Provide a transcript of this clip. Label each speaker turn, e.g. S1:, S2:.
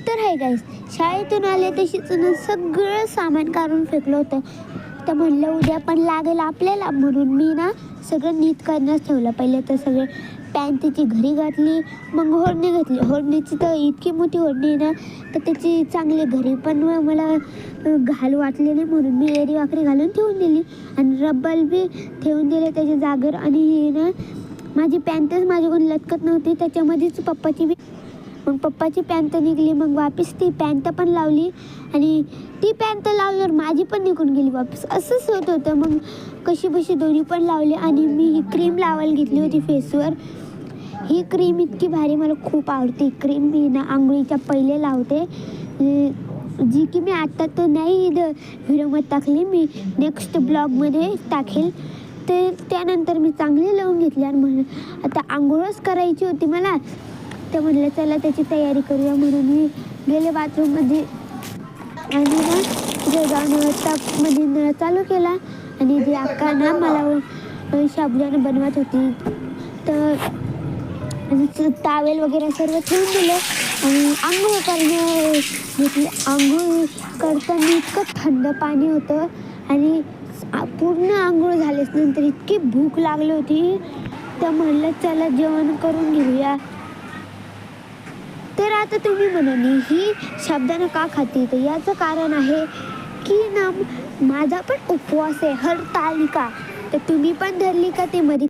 S1: तर आहे गाईस, शाळेतून आले तशीच ना सगळं सामान काढून फेकलं होतं. तर म्हणलं उद्या पण लागेल आपल्याला, म्हणून मी ना सगळं नीट करणंच ठेवलं. पहिले तर सगळे पॅन्टची घरी घातली, मग ओढणी घातली. ओढणीची तर इतकी मोठी ओढणी आहे ना, तर त्याची चांगली घरी पण मला घालू वाटले नाही, म्हणून मी एरी वाकरी घालून ठेवून दिली आणि रब्बल बी ठेवून दिले त्याच्या जागेवर. आणि ही ना माझी पॅन्टच माझ्याकडून लटकत नव्हती, त्याच्यामध्येच पप्पाची बी, मग पप्पाची पॅन्ट निघली. मग वापस ती पॅन्ट पण लावली आणि ती पॅन्ट लावल्यावर माझी पण निघून गेली वापस. असंच होत होतं. मग कशी बशी दोन्ही पण लावली आणि मी ही क्रीम लावायला घेतली होती फेसवर. ही क्रीम इतकी भारी, मला खूप आवडते. क्रीम मी ना आंघोळीच्या पहिले लावते, जी की मी आत्ता तर नाही व्हिडिओमध्ये टाकली, मी नेक्स्ट ब्लॉगमध्ये टाकेल. तर त्यानंतर मी चांगली लावून घेतली आणि म्हणून आता आंघोळच करायची होती मला. तर म्हटलं चला त्याची तयारी करूया, म्हणून मी गेले बाथरूममध्ये आणि ना तिथे जाऊन टपमध्ये नळ चालू केला. आणि जी अक्का ना मला साबुदाणा बनवत होती, तर टावेल वगैरे सर्व ठेवून दिलं आणि आंघोळ करणं घेतली. आंघोळ करताना इतकं थंड पाणी होतं आणि पूर्ण आंघोळ झाल्यास नंतर इतकी भूक लागली होती, तर म्हणलं चला जेवण करून घेऊया. तर आता तुम्ही म्हणाली ही साबुदाणा का खाते, तर याचं कारण आहे की ना माझा पण उपवास आहे, हरतालिका. तर तुम्ही पण धरली का ते मध्ये